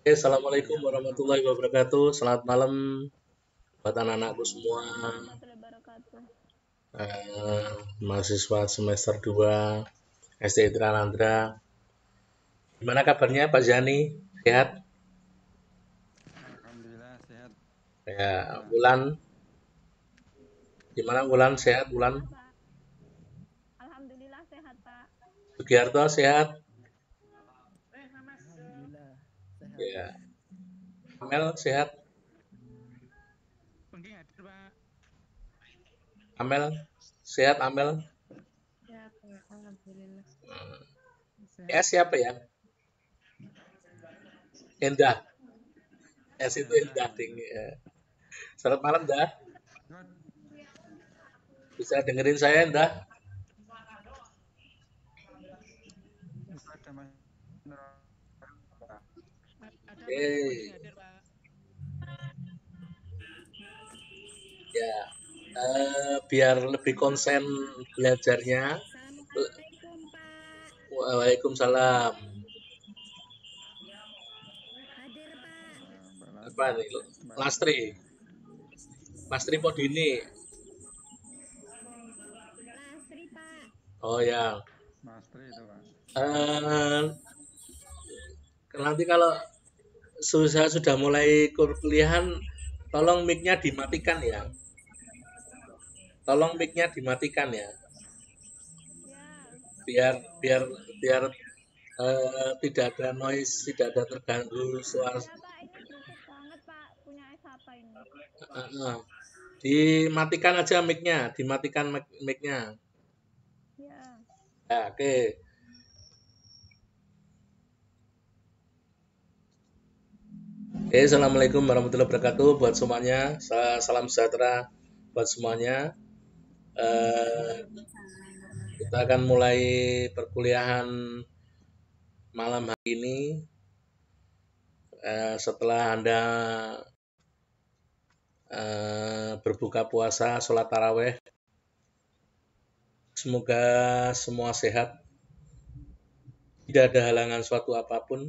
Assalamualaikum warahmatullahi wabarakatuh. Selamat malam buat anak-anakku semua. Waalaikumsalam warahmatullahi wabarakatuh. Eh, Mahasiswa semester 2 SD Tranandra. Gimana kabarnya Pak Zani? Sehat? Alhamdulillah sehat Ya, Pak. Wulan. Gimana Wulan? Sehat Wulan? Alhamdulillah, Pak. Alhamdulillah sehat, Pak. Sugiarto sehat? Alhamdulillah sehat. Ya. Amel sehat? Pengen hadir Pak. Amel sehat Amel? Sehat, Pak. Alhamdulillah. Ya Sehat. siapa ya? Endah. S itu Endah Alhamdulillah. ding. Ya. Selamat malam dah. Bisa dengerin saya Endah? Ada Mas Pak. Ada Pak, penting Eh, hadir Pak. ya. Biar lebih konsen belajarnya. Assalamualaikum, Pak. Waalaikumsalam. Hadir, Pak. Apa nih? Lastri. Lastri Podini. Lasri, Pak. Oh ya. Mastri itu Pak. Eh, nanti kalau sudah mulai kuliahan, tolong mic-nya dimatikan ya. Tolong mic-nya dimatikan ya. Ya, Biar biar biar tidak ada noise, tidak ada terganggu suara. ya Pak, ini berisik banget Pak. Punya siapa ini? Dimatikan aja mic-nya, dimatikan mic-nya. Ya, Ya, oke. Oke, assalamualaikum warahmatullahi wabarakatuh buat semuanya. Salam sejahtera buat semuanya. Kita akan mulai perkuliahan malam hari ini. Setelah Anda berbuka puasa, sholat taraweh, semoga semua sehat. Tidak ada halangan suatu apapun.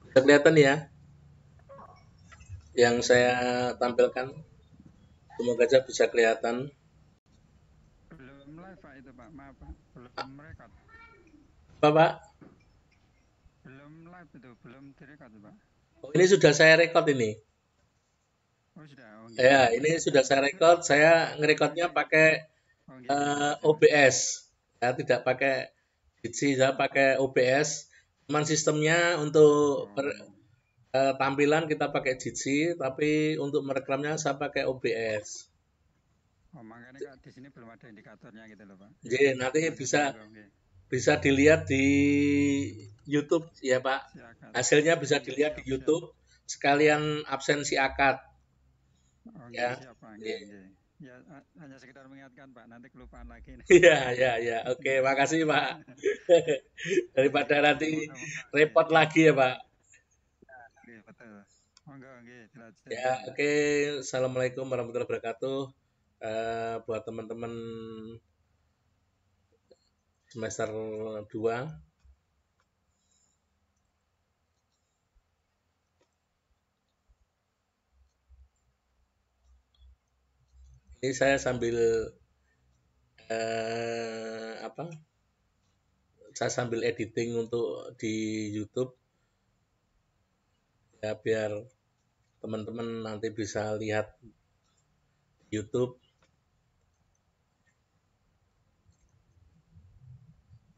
Bisa kelihatan ya yang saya tampilkan? Semoga saja bisa kelihatan. Belum live Pak itu Pak. Maaf Pak. Belum record. Apa Pak? Belum live itu, belum direkod Pak. Oh, ini sudah saya record ini. Oh sudah. Oh, gitu. Ya, ini sudah saya record. Saya ngerekodnya pakai Oh gitu. OBS. Ya, tidak pakai Jitsi, saya pakai OBS. Cuman sistemnya untuk tampilan kita pakai Jitsi, tapi untuk merekamnya saya pakai OBS. Oh makanya Kak di sini belum ada indikatornya gitu loh Pak. Jadi nanti bisa Okay. bisa dilihat di YouTube ya Pak. Silakan. Hasilnya bisa Iya, dilihat di siap. YouTube. Sekalian absensi akad. Oh Ya. siap Pak. Iya. Ya hanya sekedar mengingatkan Pak, nanti kelupaan lagi. Iya. Oke, makasih Pak. Daripada nanti repot lagi ya Pak. Oke, betul. Monggo nggih, Ya, oke. Assalamualaikum warahmatullahi wabarakatuh. Buat teman-teman semester 2. Ini saya sambil saya sambil editing untuk di YouTube ya biar teman-teman nanti bisa lihat YouTube,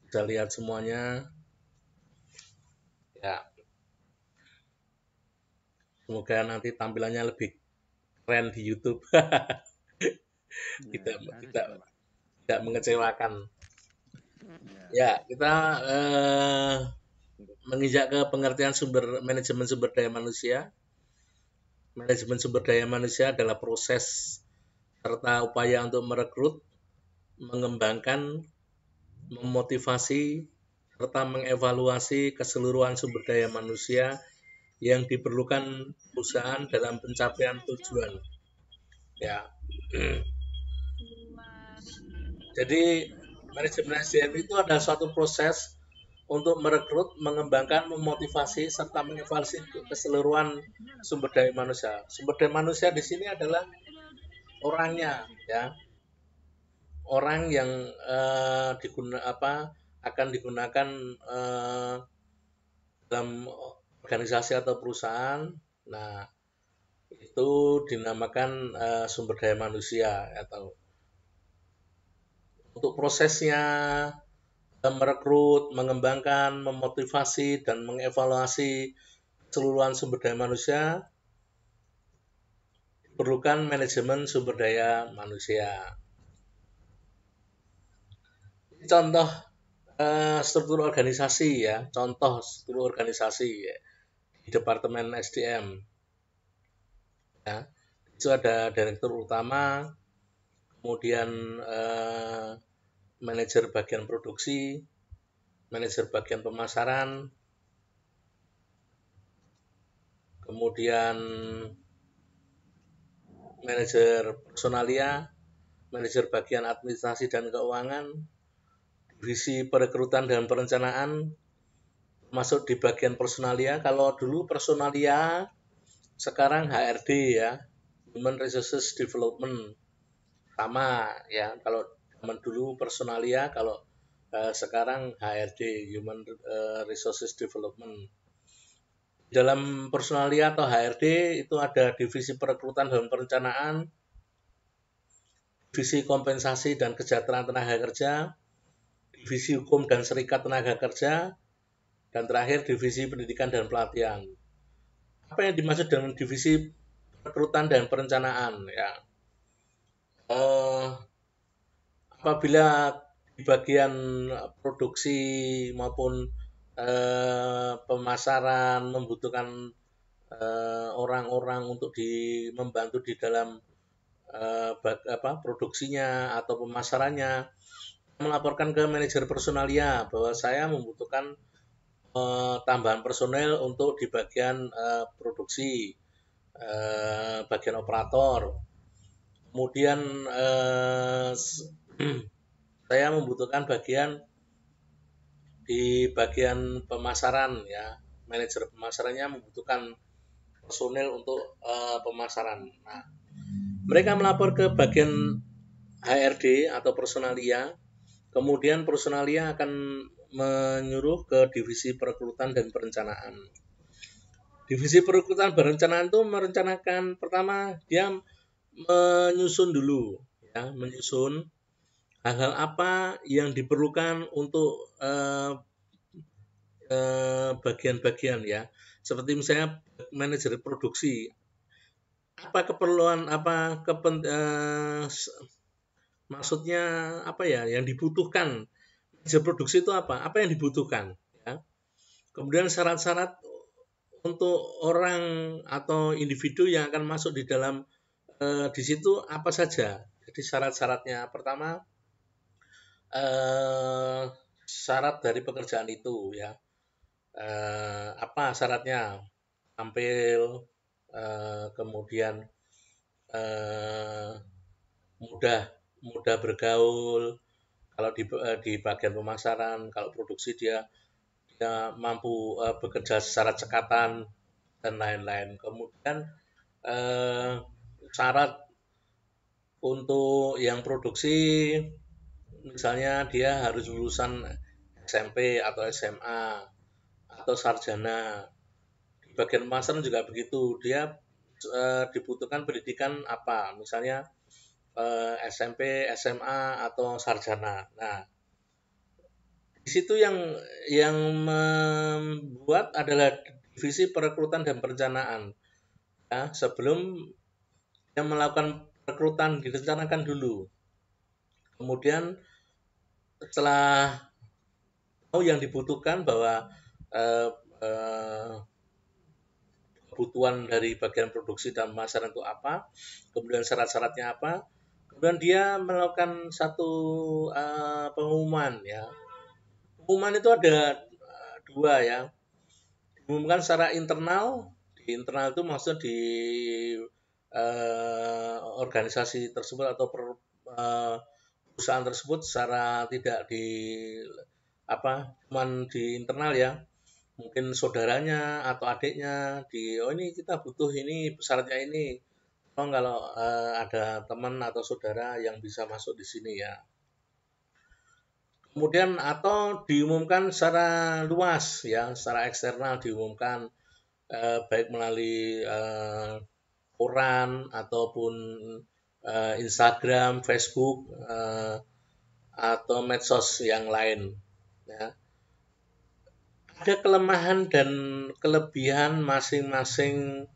bisa lihat semuanya ya. Semoga nanti tampilannya lebih keren di YouTube. tidak mengecewakan. Ya, kita menginjak ke pengertian manajemen sumber daya manusia. Manajemen sumber daya manusia adalah proses serta upaya untuk merekrut, mengembangkan, memotivasi, serta mengevaluasi keseluruhan sumber daya manusia yang diperlukan perusahaan dalam pencapaian tujuan. Ya. Jadi manajemen SDM itu adalah suatu proses untuk merekrut, mengembangkan, memotivasi serta mengevaluasi keseluruhan sumber daya manusia. Sumber daya manusia di sini adalah orangnya, ya. Orang yang akan digunakan dalam organisasi atau perusahaan. Nah, itu dinamakan sumber daya manusia atau untuk prosesnya merekrut, mengembangkan, memotivasi dan mengevaluasi keseluruhan sumber daya manusia diperlukan manajemen sumber daya manusia. Contoh struktur organisasi ya, contoh struktur organisasi ya, di Departemen SDM. Ya, itu ada direktur utama, kemudian manajer bagian produksi, manajer bagian pemasaran, kemudian manajer personalia, manajer bagian administrasi dan keuangan, divisi perekrutan dan perencanaan, masuk di bagian personalia. Kalau dulu personalia, sekarang HRD ya, Human Resources Development. Sama ya, kalau zaman dulu personalia, kalau sekarang HRD, Human Resources Development. Dalam personalia atau HRD itu ada divisi perekrutan dan perencanaan, divisi kompensasi dan kesejahteraan tenaga kerja, divisi hukum dan serikat tenaga kerja, dan terakhir divisi pendidikan dan pelatihan. Apa yang dimaksud dengan divisi perekrutan dan perencanaan? Ya, apabila di bagian produksi maupun pemasaran membutuhkan orang-orang untuk membantu di dalam produksinya atau pemasarannya, melaporkan ke manajer personalia bahwa saya membutuhkan tambahan personel untuk di bagian produksi, bagian operator. Kemudian saya membutuhkan bagian di bagian pemasaran ya, manajer pemasarannya membutuhkan personel untuk pemasaran. Nah, mereka melapor ke bagian HRD atau personalia, kemudian personalia akan menyuruh ke divisi perekrutan dan perencanaan. Divisi perekrutan dan perencanaan itu merencanakan, pertama dia menyusun dulu ya, menyusun hal-hal apa yang diperlukan untuk bagian-bagian ya, seperti misalnya manajer produksi, apa keperluan, maksudnya apa ya yang dibutuhkan manajer produksi itu apa yang dibutuhkan ya. Kemudian syarat-syarat untuk orang atau individu yang akan masuk di dalam di situ apa saja. Jadi syarat-syaratnya, pertama syarat dari pekerjaan itu ya, apa syaratnya, tampil, kemudian mudah bergaul. Kalau di bagian pemasaran, kalau produksi dia mampu bekerja secara cekatan dan lain-lain. Kemudian syarat untuk yang produksi, misalnya dia harus lulusan SMP atau SMA atau sarjana. Di bagian pemasaran juga begitu, dia dibutuhkan pendidikan apa, misalnya SMP, SMA atau sarjana. Nah, di situ yang membuat adalah divisi perekrutan dan perencanaan. Ya, sebelum dia melakukan perekrutan direncanakan dulu. Kemudian setelah tahu yang dibutuhkan bahwa kebutuhan dari bagian produksi dan pemasaran itu apa, kemudian syarat-syaratnya apa, kemudian dia melakukan satu pengumuman ya, Pengumuman itu ada dua ya. Diumumkan secara internal. Di internal itu maksudnya di organisasi tersebut atau perusahaan tersebut secara tidak di cuman di internal ya. Mungkin saudaranya atau adiknya ini kita butuh ini syaratnya ini. Tolong kalau ada teman atau saudara yang bisa masuk di sini ya. Kemudian atau diumumkan secara luas ya, secara eksternal diumumkan baik melalui koran ataupun Instagram, Facebook atau medsos yang lain. Ya. Ada kelemahan dan kelebihan masing-masing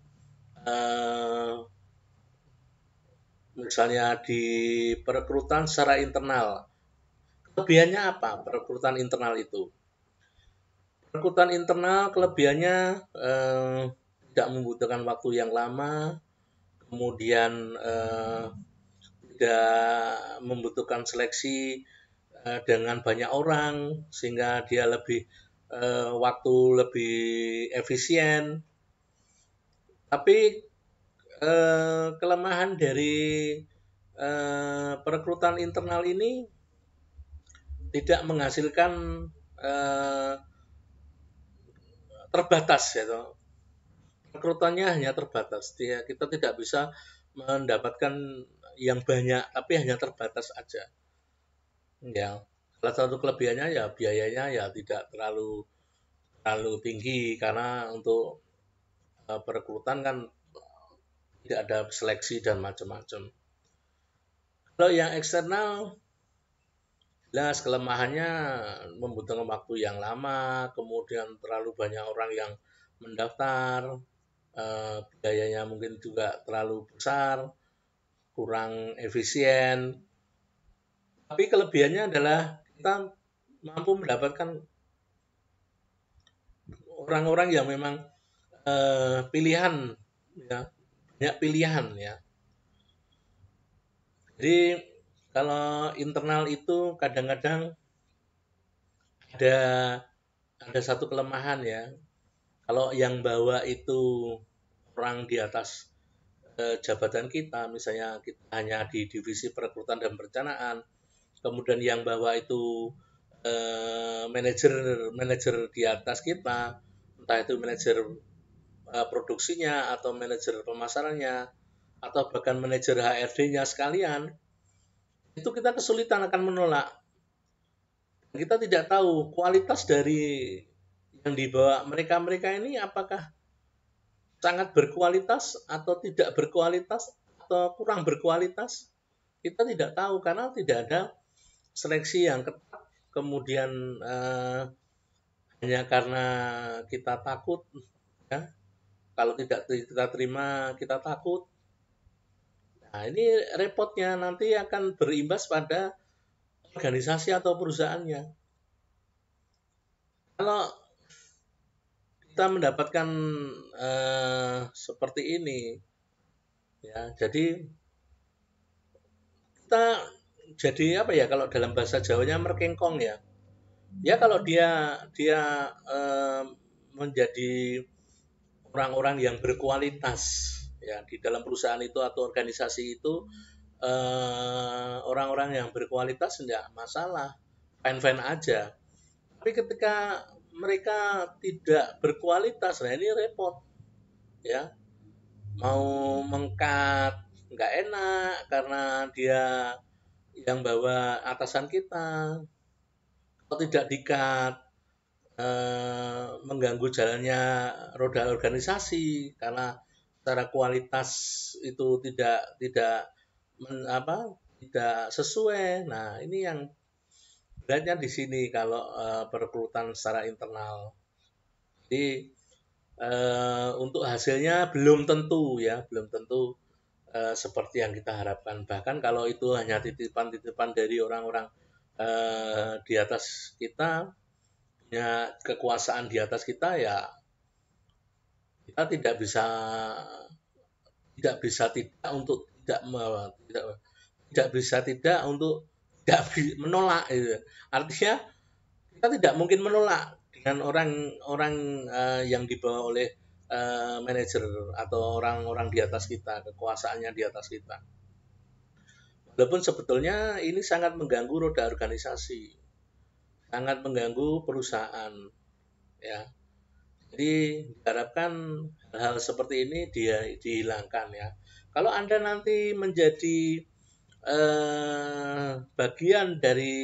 misalnya di perekrutan secara internal. Kelebihannya apa perekrutan internal itu? Perekrutan internal kelebihannya tidak membutuhkan waktu yang lama, kemudian tidak membutuhkan seleksi dengan banyak orang sehingga dia lebih waktu lebih efisien. Tapi kelemahan dari perekrutan internal ini tidak menghasilkan terbatas ya. Rekrutannya hanya terbatas. Kita tidak bisa mendapatkan yang banyak, tapi hanya terbatas aja. Ya, salah satu kelebihannya ya biayanya ya tidak terlalu tinggi karena untuk perekrutan kan tidak ada seleksi dan macam-macam. Kalau yang eksternal jelas kelemahannya membutuhkan waktu yang lama, kemudian terlalu banyak orang yang mendaftar, biayanya mungkin juga terlalu besar, kurang efisien. Tapi kelebihannya adalah kita mampu mendapatkan orang-orang yang memang pilihan, ya, banyak pilihan ya. Jadi kalau internal itu kadang-kadang ada satu kelemahan ya. Kalau yang bawa itu orang di atas jabatan kita, misalnya kita hanya di divisi perekrutan dan perencanaan, kemudian yang bawa itu manajer di atas kita, entah itu manajer produksinya atau manajer pemasarannya atau bahkan manajer HRD-nya sekalian, itu kita kesulitan akan menolak. Kita tidak tahu kualitas dari yang dibawa mereka-mereka ini apakah sangat berkualitas atau tidak berkualitas atau kurang berkualitas. Kita tidak tahu karena tidak ada seleksi yang ketat. Kemudian hanya karena kita takut, ya, kalau tidak kita terima kita takut. Nah, ini repotnya nanti akan berimbas pada organisasi atau perusahaannya. Kalau kita mendapatkan seperti ini, ya, jadi kita jadi apa ya kalau dalam bahasa Jawanya merkengkong ya. Ya kalau dia menjadi orang-orang yang berkualitas ya di dalam perusahaan itu atau organisasi itu orang-orang yang berkualitas tidak masalah, fine-fine aja. Tapi ketika mereka tidak berkualitas, nah ini repot, ya. Mau mengkat nggak enak karena dia yang bawa atasan kita. Kalau tidak dikat, mengganggu jalannya roda organisasi karena secara kualitas itu tidak sesuai. Nah, ini yang beratnya di sini kalau perekrutan secara internal. Jadi untuk hasilnya belum tentu seperti yang kita harapkan. Bahkan kalau itu hanya titipan-titipan dari orang-orang di atas kita, punya kekuasaan di atas kita, ya kita tidak bisa tidak untuk tidak bisa tidak untuk tidak menolak gitu. Artinya kita tidak mungkin menolak dengan orang-orang yang dibawa oleh manajer atau orang-orang di atas kita, kekuasaannya di atas kita. Walaupun sebetulnya ini sangat mengganggu roda organisasi, sangat mengganggu perusahaan, ya. Jadi diharapkan hal-hal seperti ini dia dihilangkan ya. Kalau Anda nanti menjadi bagian dari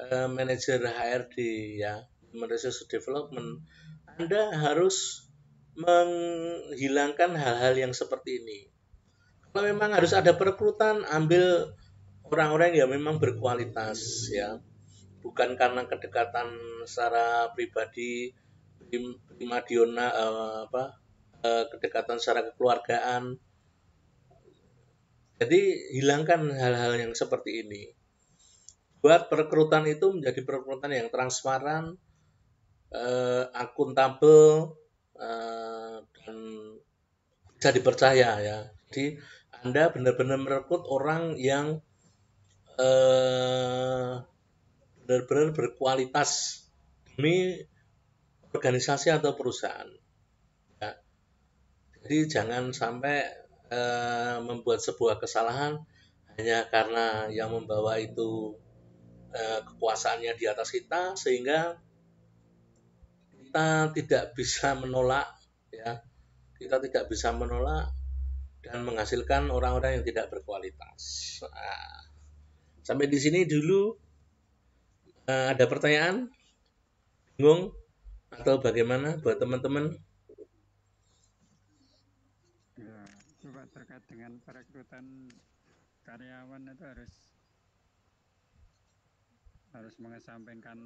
manajer HRD ya, Human Resource Development, Anda harus menghilangkan hal-hal yang seperti ini. Kalau memang harus ada perekrutan, ambil orang-orang yang memang berkualitas ya, bukan karena kedekatan secara pribadi, primadona kedekatan secara kekeluargaan. Jadi hilangkan hal-hal yang seperti ini. Buat perekrutan itu menjadi perekrutan yang transparan, akuntabel, dan bisa dipercaya ya. Jadi Anda benar-benar merekrut orang yang benar-benar berkualitas demi organisasi atau perusahaan. Ya. Jadi jangan sampai membuat sebuah kesalahan hanya karena yang membawa itu kekuasaannya di atas kita, sehingga kita tidak bisa menolak ya, kita tidak bisa menolak dan menghasilkan orang-orang yang tidak berkualitas. Nah, sampai di sini dulu. Ada pertanyaan, bingung atau bagaimana buat teman-teman? Ya, coba terkait dengan perekrutan karyawan itu harus mengesampingkan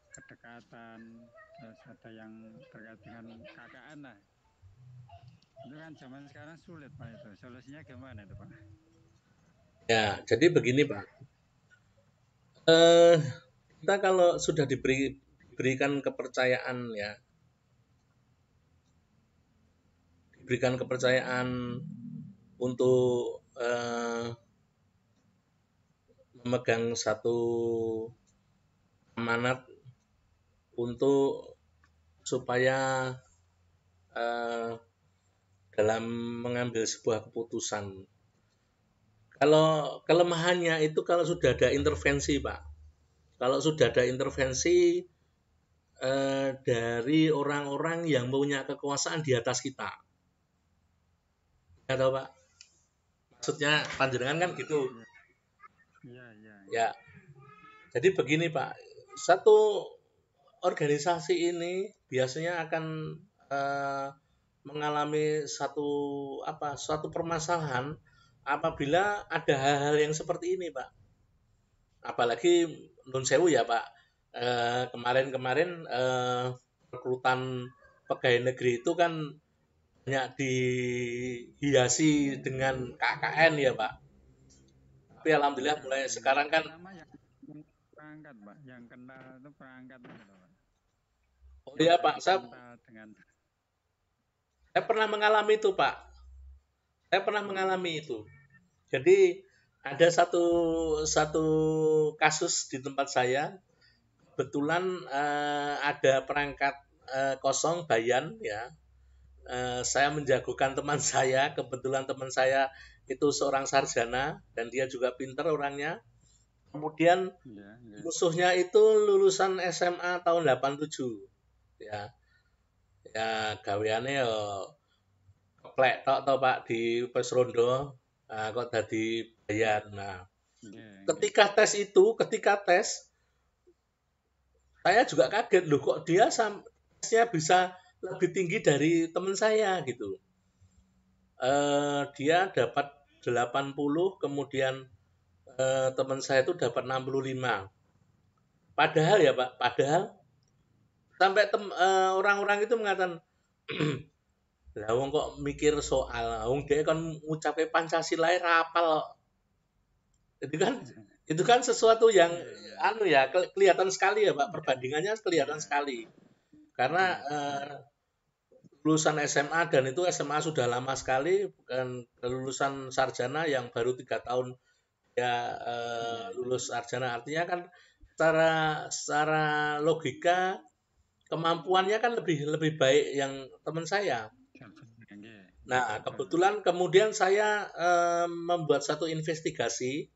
kedekatan, terus ada yang terkait dengan KKN lah. Itu kan zaman sekarang sulit Pak itu. Solusinya gimana itu Pak? Ya, jadi begini Pak. Kita kalau sudah diberikan kepercayaan ya, diberikan kepercayaan untuk memegang satu amanat untuk supaya dalam mengambil sebuah keputusan. Kalau kelemahannya itu kalau sudah ada intervensi, Pak. Kalau sudah ada intervensi dari orang-orang yang punya kekuasaan di atas kita. Ya tahu, Pak? Maksudnya panjenengan kan gitu. Iya. Ya. Jadi begini, Pak. Satu organisasi ini biasanya akan mengalami suatu permasalahan apabila ada hal-hal yang seperti ini, Pak. Apalagi nun sewu ya, Pak. Kemarin rekrutan pegawai negeri itu kan banyak dihiasi dengan KKN ya, Pak. Tapi alhamdulillah mulai sekarang kan yang perangkat, Pak. Yang kenal itu perangkat gitu, Pak. Oh iya, Pak. Saya pernah mengalami itu, Pak. Saya pernah mengalami itu. Jadi ada satu kasus di tempat saya. Kebetulan ada perangkat kosong Bayan ya. Saya menjagokan teman saya. Kebetulan teman saya itu seorang sarjana dan dia juga pintar orangnya. Kemudian musuhnya itu lulusan SMA tahun 87 ya. Ya gaweane keplek tok Pak di Pes Rondo. Nah, kok dadi Bayan. Nah, ketika tes saya juga kaget loh, kok dia tesnya bisa lebih tinggi dari teman saya gitu. Dia dapat 80, kemudian teman saya itu dapat 65. Padahal ya Pak, sampai orang-orang itu mengatakan, lah wong kok mikir soal, wong dia kan ngucapin Pancasila rapal. Itu kan sesuatu yang kelihatan sekali ya Pak, perbandingannya kelihatan sekali. Karena lulusan SMA dan itu SMA sudah lama sekali, bukan lulusan sarjana yang baru 3 tahun ya lulus sarjana, artinya kan secara logika kemampuannya kan lebih baik yang teman saya. Nah, kebetulan kemudian saya membuat satu investigasi